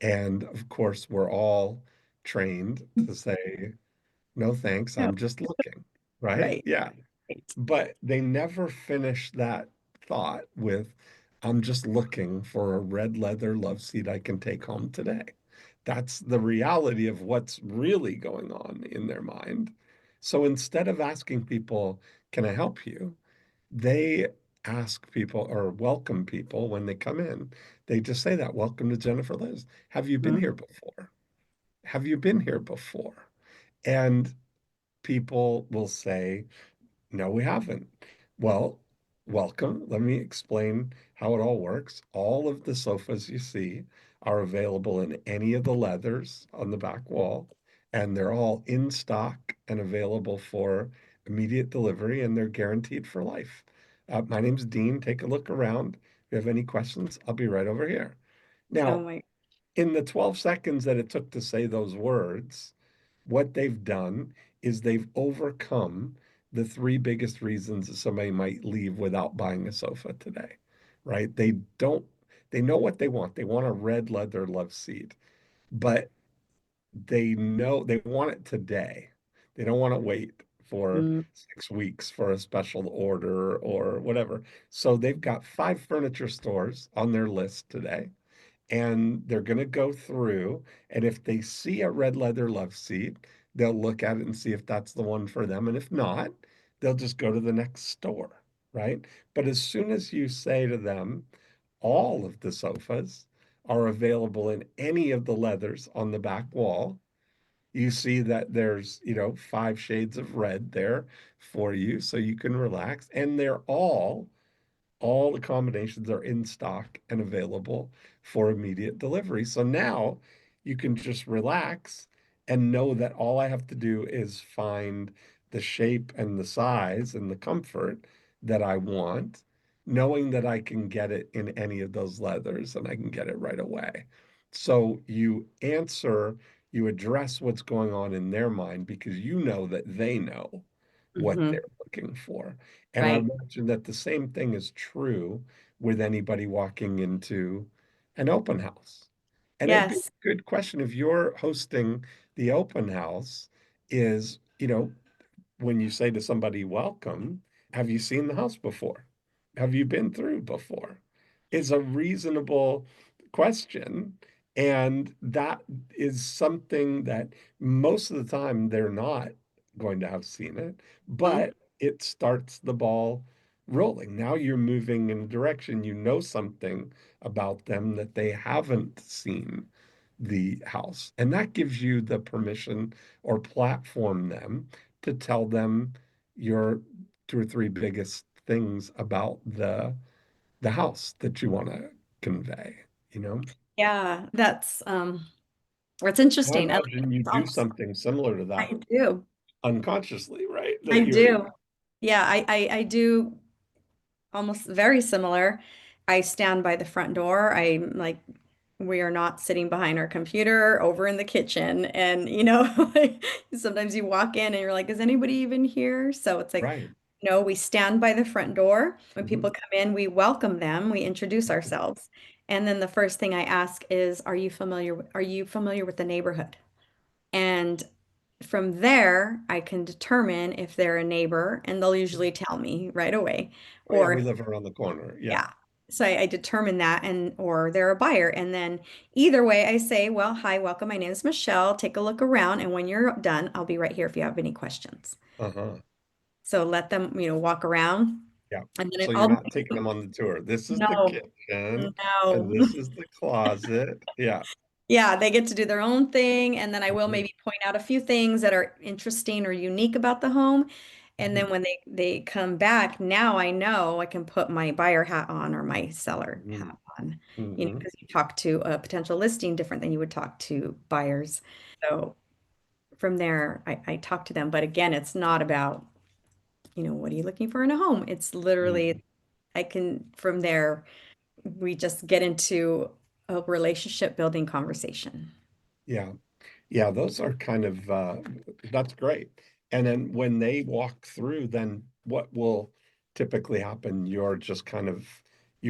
And of course, we're all trained to say, no, thanks, no, I'm just looking, right? right, Yeah. right. But they never finish that thought with, I'm just looking for a red leather love seat I can take home today. That's the reality of what's really going on in their mind. So instead of asking people, can I help you? They ask people or welcome people when they come in. They just say that, welcome to Jennifer Liz. Have you been here Mhm. before? Have you been here before? And people will say, no, we haven't. Well, welcome. Let me explain how it all works. All of the sofas you see are available in any of the leathers on the back wall, and they're all in stock and available for immediate delivery, and they're guaranteed for life. My name's Dean. Take a look around. If you have any questions, I'll be right over here. Oh Now, my, in the 12 seconds that it took to say those words, what they've done is they've overcome the three biggest reasons that somebody might leave without buying a sofa today, right? They know what they want. They want a red leather love seat, but they know they want it today. They don't want to wait for mm, 6 weeks for a special order or whatever. So they've got 5 furniture stores on their list today, and they're going to go through, and if they see a red leather love seat, they'll look at it and see if that's the one for them, and if not, they'll just go to the next store, right? But as soon as you say to them, all of the sofas are available in any of the leathers on the back wall, you see that there's, 5 shades of red there for you, so you can relax, and they're all the combinations are in stock and available for immediate delivery. So now you can just relax and know that all I have to do is find the shape and the size and the comfort that I want, knowing that I can get it in any of those leathers and I can get it right away. So you address what's going on in their mind because you know that they know what Hmm. they're looking for. And I Right. imagine that the same thing is true with anybody walking into an open house. And it'd be Yes. a good question if you're hosting the open house is, when you say to somebody, welcome, have you seen the house before? Have you been through before? Is a reasonable question. And that is something that most of the time they're not going to have seen it, Mhm. but it starts the ball rolling. Now you're moving in a direction, you know something about them that they haven't seen the house. And that gives you the permission or platform them to tell them your two or three biggest things about the house that you want to convey, you know? Yeah, that's And I interesting. imagine you It's do almost, something similar to I that do. unconsciously, right? I That you're, do. Yeah, I do almost very similar. I stand by the front door. I'm like, we are not sitting behind our computer over in the kitchen. And, like, sometimes you walk in and you're like, is anybody even here? So it's like, right. no, we stand by the front door. When people Mhm. come in, we welcome them, we introduce ourselves. And then the first thing I ask is, are you familiar with the neighborhood? And from there, I can determine if they're a neighbor, and they'll usually tell me right away. Oh yeah, Or we if, live around the corner. Yeah. yeah. So I determine that, and or they're a buyer. And then either way, I say, well, hi, welcome. My name is Michelle. Take a look around, and when you're done, I'll be right here if you have any questions. Uh-huh. So let them, walk around, Yeah. and then So you're I'll not taking them on the tour. This is the no, kitchen and no. this is the closet. Yeah. Yeah, they get to do their own thing, and then I will Mhm. maybe point out a few things that are interesting or unique about the home. And then Mhm. when they come back, now I know I can put my buyer hat on or my seller Mhm. hat on, Mhm. because you talk to a potential listing different than you would talk to buyers. So from there, I talk to them. But again, it's not about, what are you looking for in a home? It's literally, Mhm. I can, from there, we just get into a relationship building conversation. Yeah. Yeah, those are kind of that's great. And then when they walk through, then what will typically happen? You're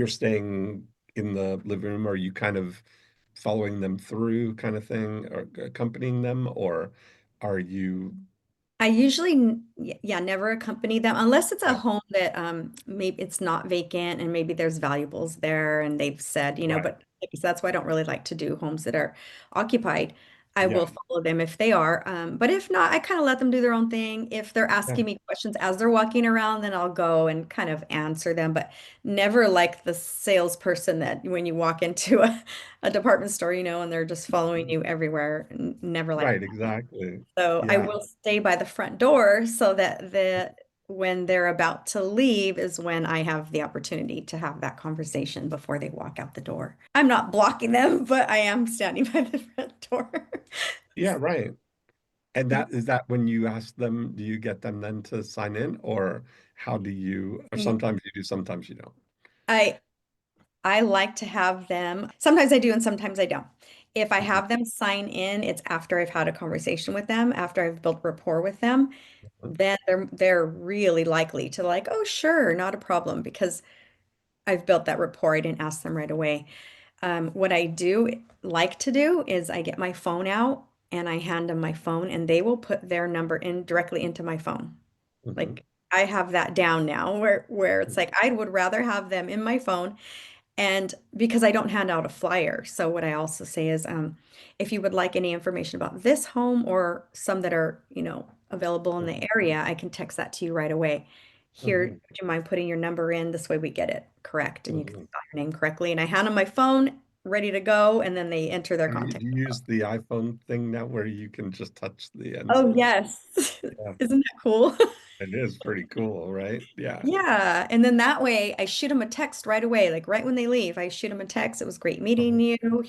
staying in the living room, or you kind of following them through kind of thing, or accompanying them, or are you I usually, yeah, never accompany them unless it's a right, home that maybe it's not vacant and maybe there's valuables there and they've said, right. but like I said, that's why I don't really like to do homes that are occupied. I Yeah, will follow them if they are. But if not, I kind of let them do their own thing. If they're yeah. asking me questions as they're walking around, then I'll go and kind of answer them, but never like the salesperson that when you walk into a department store, and they're just following Mhm. you everywhere. Never like Right, exactly. so I Yeah. will stay by the front door so that when they're about to leave is when I have the opportunity to have that conversation before they walk out the door. I'm not blocking them, but I am standing by the front door. Yeah, right. And that when you ask them, do you get them then to sign in, or how do you, or sometimes you do, sometimes you don't. I I like to have them. Sometimes I do and sometimes I don't. If I Mhm. have them sign in, it's after I've had a conversation with them, after I've built rapport with them, then they're really likely to like, oh, sure, not a problem because I've built that rapport. I didn't ask them right away. What I do like to do is I get my phone out and I hand them my phone and they will put their number in directly into my phone. Mhm. Like I have that down now where it's like I would rather have them in my phone and because I don't hand out a flyer. So what I also say is if you would like any information about this home or some that are, available in the Mhm. area, I can text that to you right away. Here, Mhm. would you mind putting your number in? This way we get it correct and you can Mhm. spell your name correctly. And I hand them my phone ready to go and then they enter their Do contact you info. use the iPhone thing now where you can just touch the Oh, answers? yes. Yeah, Isn't that cool? it is pretty cool, right? Yeah. Yeah. And then that way I shoot them a text right away. Like right when they leave, I shoot them a text. It was great meeting Uh-huh. you.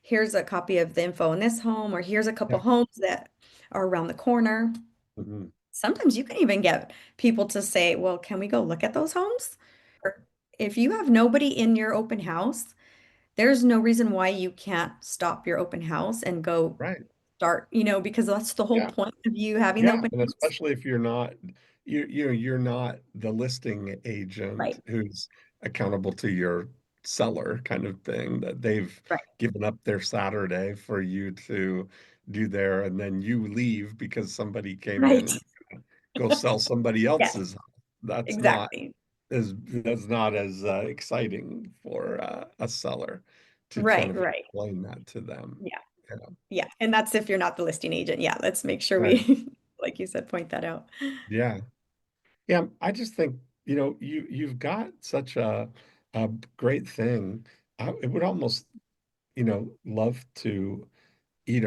Here's a copy of the info in this home, or here's a couple Yeah. homes that are around the corner. Mhm. Sometimes you can even get people to say, well, can we go look at those homes? Or if you have nobody in your open house, there's no reason why you can't stop your open house and go Right. start, because that's the whole Yeah. point of you having the Yeah, open and house. especially if you're not you're not the listing Right, agent who's accountable to your seller kind of thing, that they've right, given up their Saturday for you to do there, and then you leave because somebody came in right. and go sell somebody Yes, else's house. exactly. That's not as exciting for a seller to kind Right, of right. explain that to them. Yeah, Yeah, yeah. And that's if you're not the listing agent. Yeah, let's make sure right. we, like you said, point that out. Yeah. Yeah, I just think, you've got such a great thing. I would almost, love to,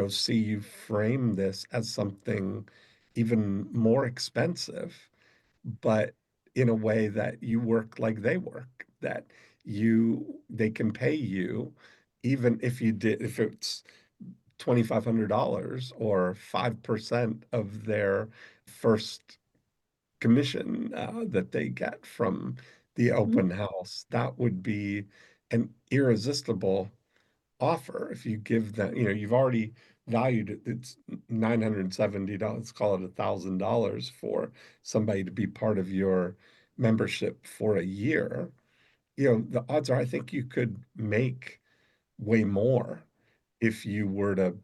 see you frame this as something even more expensive, but in a way that you work like they work, that they can pay you even if it's $2,500 or 5% of their first commission that they get from the Mhm. open house. That would be an irresistible offer if you give them, you've already valued it. It's $970, let's call it $1,000 for somebody to be part of your membership for a year. The odds are I think you could make way more if you were to,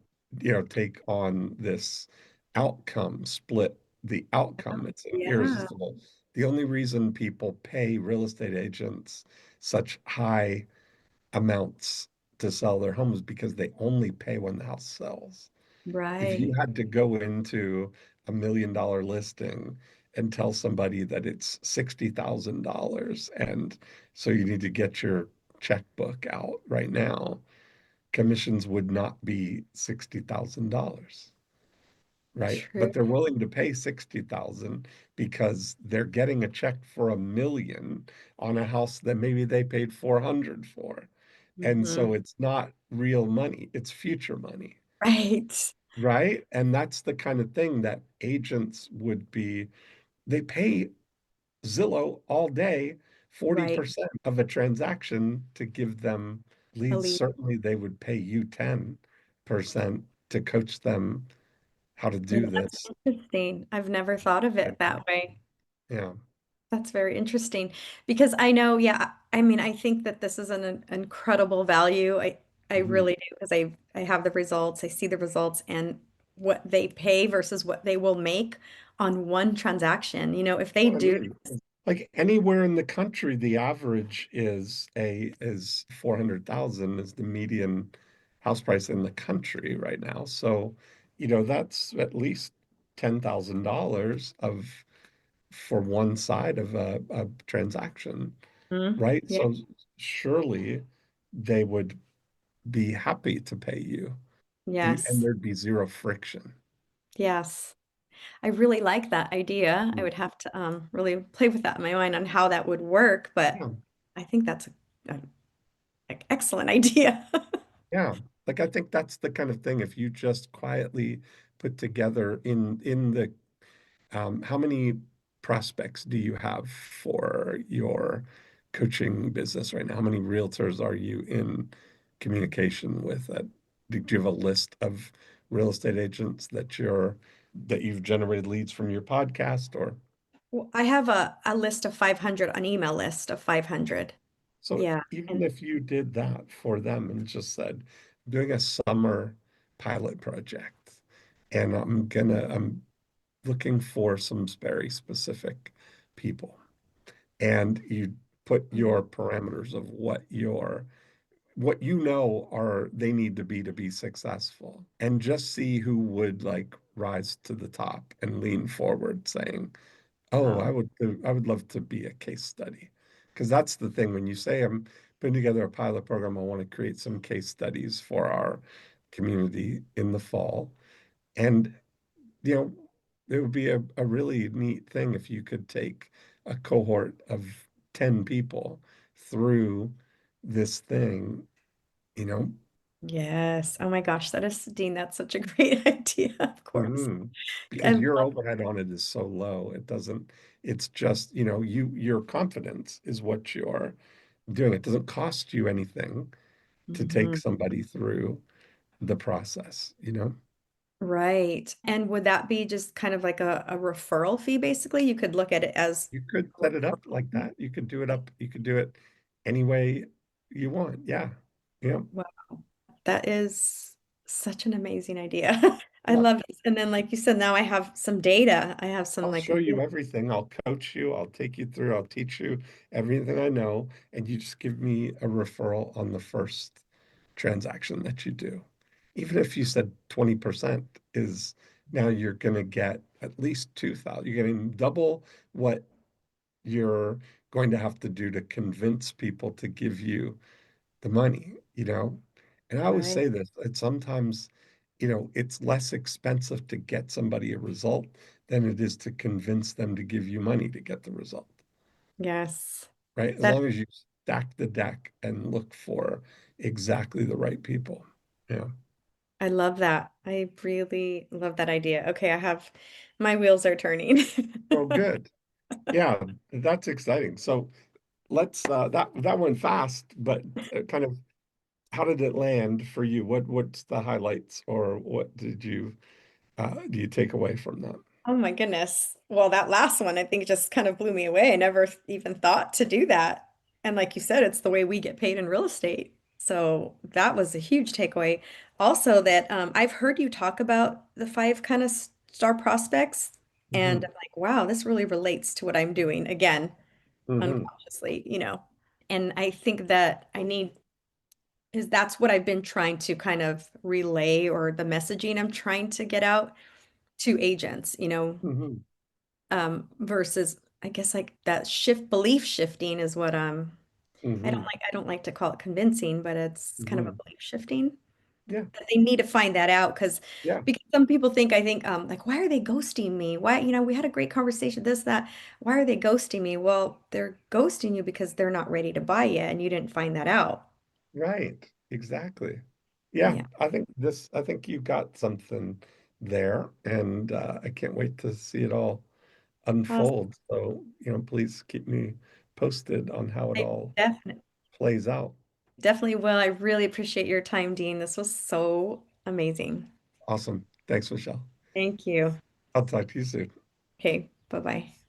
take on this outcome, split the outcome. It's Yeah, irresistible. The only reason people pay real estate agents such high amounts to sell their homes because they only pay when the house sells. If you right. had to go into $1 million listing and tell somebody that it's $60,000 and so you need to get your checkbook out right now, commissions would not be $60,000, right? True. But they're willing to pay 60,000 because they're getting a check for 1 million on a house that maybe they paid 400 for. And Hmm. so it's not real money, it's future money, Right, right? And that's the kind of thing that agents they pay Zillow all day right. 40% of a transaction to give them leads. Elite. Certainly, they would pay you 10% to coach them how to Yeah, do that's this. interesting. I've never thought of it that way. Yeah. That's very interesting because I know, yeah, I mean, I think that this is an incredible value. I Mhm. really do because I have the results, I see the results and what they pay versus what they will make on one transaction. If they What I do, mean, like anywhere in the country, the average is 400,000 is the median house price in the country right now. So, that's at least $10,000 of for one side of a transaction, Mhm. right? Yeah, So surely they would be happy to pay you, and yes, there'd be zero friction. yes. I really like that idea. I Mm. would have to really play with that in my mind on how that would work, but Yeah, I think that's an excellent idea. yeah. Like I think that's the kind of thing if you just quietly put together in the how many prospects do you have for your coaching business right now? How many realtors are you in communication with? Do you have a list of real estate agents that you've generated leads from your podcast or Well, I have a list of 500, an email list of 500. so Yeah. even And if you did that for them and just said, doing a summer pilot project and I'm looking for some very specific people. And you put Mhm. your parameters of what are they need to be successful and just see who would like rise to the top and lean forward saying, oh, Wow. I would love to be a case study. Because that's the thing when you say I'm putting together a pilot program, I want to create some case studies for our community in the fall. And you know, it would be a really neat thing if you could take a cohort of 10 people through this thing, you know. Yes. Oh my gosh, that is, Dean, that's such a great idea, of course. Mhm. I Because love your overhead on it is so low. It's just, your confidence is what you're doing. It doesn't cost you anything to take Mhm. somebody through the process, you know? Right. And would that be just kind of like a referral fee, basically? You could look at it as You could a set it up referral like fee? that. You could do it any way you want. Yeah. Yeah. Wow, that is such an amazing idea. I Yeah. love this. And then, like you said, now I have some data. I have some I'll like show you real, everything. I'll coach you. I'll take you through. I'll teach you everything I know. And you just give me a referral on the first transaction that you do. Even if you said 20% is now you're going to get at least 2,000. You're getting double what you're going to have to do to convince people to give you the money, you know? And I always right? say this, that sometimes, it's less expensive to get somebody a result than it is to convince them to give you money to get the result, Yes. right? As That long as you stack the deck and look for exactly the right people. Yeah. I love that. I really love that idea. Okay, I have my wheels are turning. Oh, good. Yeah, that's exciting. So that went fast, but kind of how did it land for you? What's the highlights or what did you do you take away from that? Oh my goodness. Well, that last one I think just kind of blew me away. I never even thought to do that. And like you said, it's the way we get paid in real estate. So that was a huge takeaway. Also, that I've heard you talk about the five kind of star prospects, and Hmm. I'm like, wow, this really relates to what I'm doing again, Hmm. unconsciously. And I think that I need is that's what I've been trying to kind of relay or the messaging I'm trying to get out to agents, Hmm. versus I guess like that belief shifting is what Hmm. I don't like to call it convincing, but it's kind of a Hmm. belief shifting. Yeah, That they need to find that out yeah, because some people think I think like why are they ghosting me? Why, we had a great conversation, this, that. Why are they ghosting me? Well, they're ghosting you because they're not ready to buy yet and you didn't find that out. right. Exactly. Yeah, Yeah. I think you got something there, and I can't wait to see it all Awesome. unfold. So, please keep me posted on how it I all definitely plays out. definitely will. I really appreciate your time, Dean. This was so amazing. Awesome. Thanks, Michelle. Thank you. I'll talk to you soon. Okay, bye-bye.